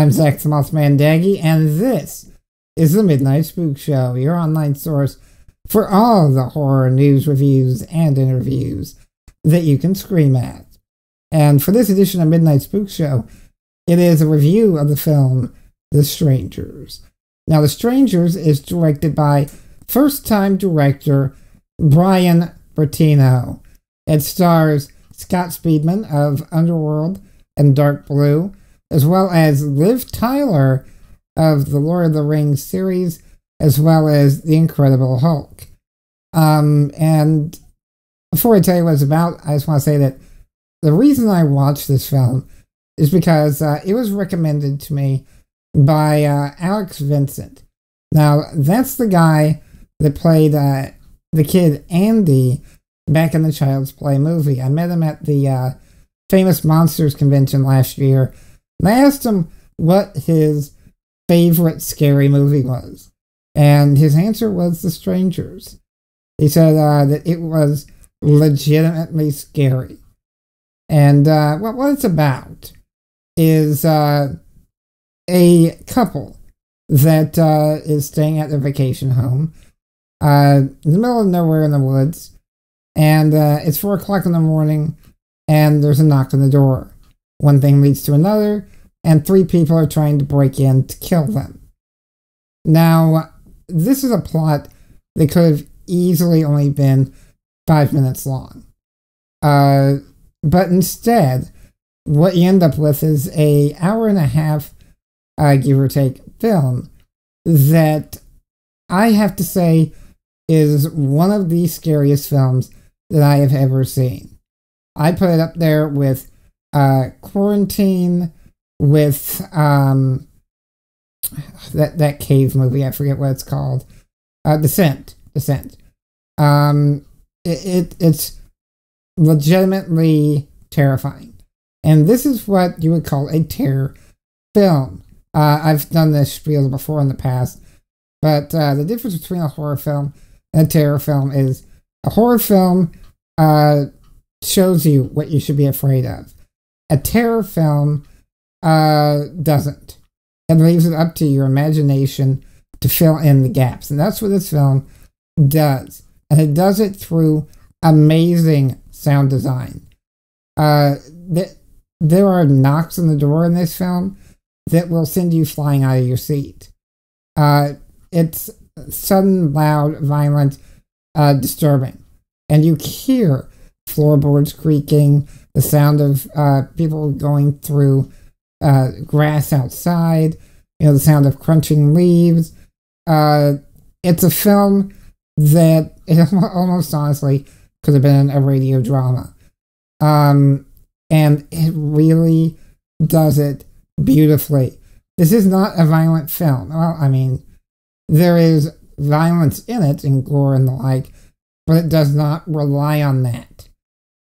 I'm Zach the Mothman Daggy, and this is the Midnight Spookshow, your online source for all the horror news, reviews, and interviews that you can scream at. And for this edition of Midnight Spookshow, it is a review of the film The Strangers. Now, The Strangers is directed by first-time director Brian Bertino. It stars Scott Speedman of Underworld and Dark Blue, as well as Liv Tyler of the Lord of the Rings series, as well as The Incredible Hulk. And before I tell you what it's about, I just want to say that the reason I watched this film is because it was recommended to me by Alex Vincent. Now, that's the guy that played the kid Andy back in the Child's Play movie. I met him at the Famous Monsters convention last year, and I asked him what his favorite scary movie was, and his answer was The Strangers. He said that it was legitimately scary. And what it's about is a couple that is staying at their vacation home in the middle of nowhere in the woods, and it's 4 o'clock in the morning, and there's a knock on the door. One thing leads to another, and 3 people are trying to break in to kill them. Now, this is a plot that could have easily only been 5 minutes long. But instead, what you end up with is an hour and a half, give or take, film that I have to say is one of the scariest films that I have ever seen. I put it up there with Quarantine, with that cave movie, I forget what it's called. Descent. It's legitimately terrifying. And this is what you would call a terror film. I've done this spiel before in the past, but the difference between a horror film and a terror film is a horror film shows you what you should be afraid of. A terror film doesn't. It leaves it up to your imagination to fill in the gaps. And that's what this film does. And it does it through amazing sound design. There are knocks on the door in this film that will send you flying out of your seat. It's sudden, loud, violent, disturbing. And you hear floorboards creaking, the sound of people going through grass outside, the sound of crunching leaves. It's a film that it almost honestly could have been a radio drama. And it really does it beautifully. This is not a violent film. Well, I mean, there is violence in it and gore and the like, but it does not rely on that.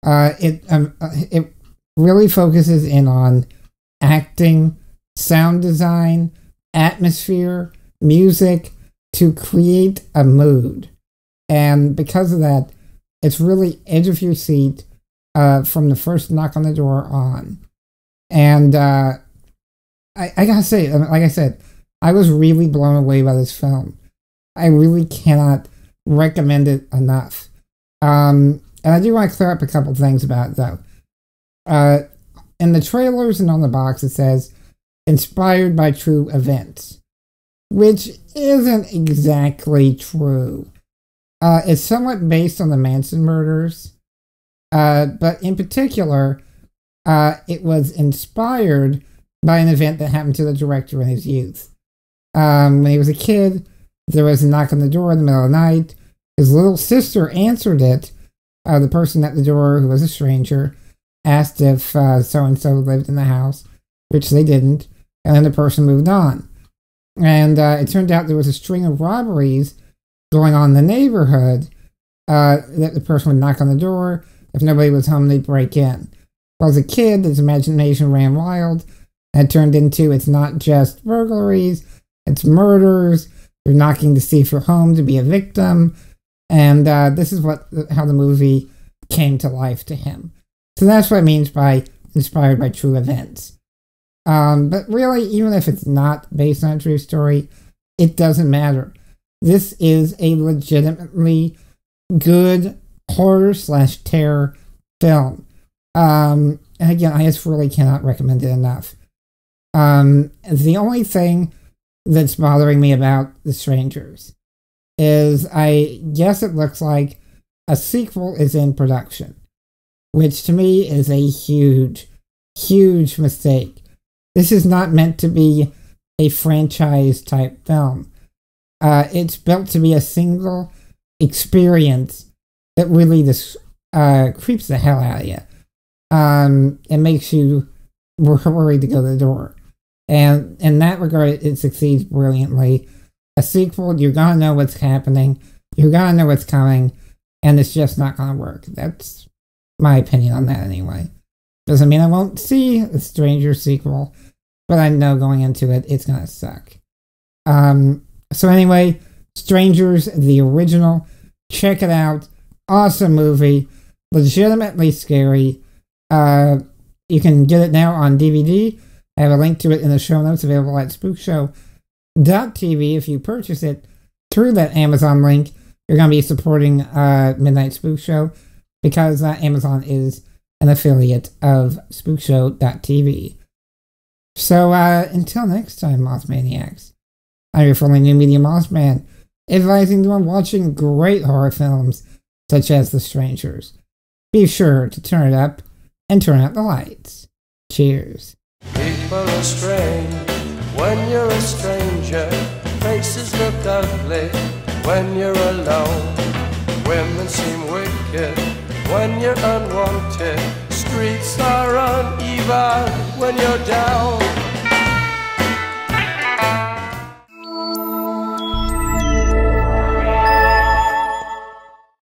It really focuses in on acting, sound design, atmosphere, music to create a mood. And because of that, it's really edge of your seat from the first knock on the door on. And I gotta say, like I said, I was really blown away by this film. I really cannot recommend it enough. And I do want to clear up a couple things about it, though. In the trailers and on the box, it says, inspired by true events, which isn't exactly true. It's somewhat based on the Manson murders, but in particular, it was inspired by an event that happened to the director in his youth. When he was a kid, there was a knock on the door in the middle of the night. His little sister answered it. The person at the door, who was a stranger, asked if so-and-so lived in the house, which they didn't, and then the person moved on. And it turned out there was a string of robberies going on in the neighborhood that the person would knock on the door. If nobody was home, they'd break in. Well, as a kid, his imagination ran wild, and it turned into, it's not just burglaries, it's murders, you're knocking to see if you're home to be a victim. And this is how the movie came to life to him. So that's what it means by inspired by true events. But really, even if it's not based on a true story, it doesn't matter. This is a legitimately good horror/terror film. And again, I just really cannot recommend it enough. The only thing that's bothering me about The Strangers is I guess it looks like a sequel is in production, which to me is a huge, huge mistake. This is not meant to be a franchise type film. It's built to be a single experience that really creeps the hell out of you. It makes you worried to go to the door. And in that regard, it succeeds brilliantly. A sequel, you're gonna know what's happening, you're gonna know what's coming, and it's just not gonna work. That's my opinion on that anyway. Doesn't mean I won't see a Stranger sequel, but I know going into it, it's gonna suck. So anyway, Strangers, the original, check it out. Awesome movie, legitimately scary. You can get it now on DVD. I have a link to it in the show notes, available at spookshow.tv. If you purchase it through that Amazon link, you're going to be supporting Midnight Spookshow, because Amazon is an affiliate of spookshow.tv. So until next time, Mothmaniacs, I'm your friendly new media Mothman, advising you on watching great horror films such as The Strangers. Be sure to turn it up and turn out the lights. Cheers. People are strange when you're a stranger. Faces look ugly when you're alone. Women seem wicked when you're unwanted. Streets are uneven when you're down.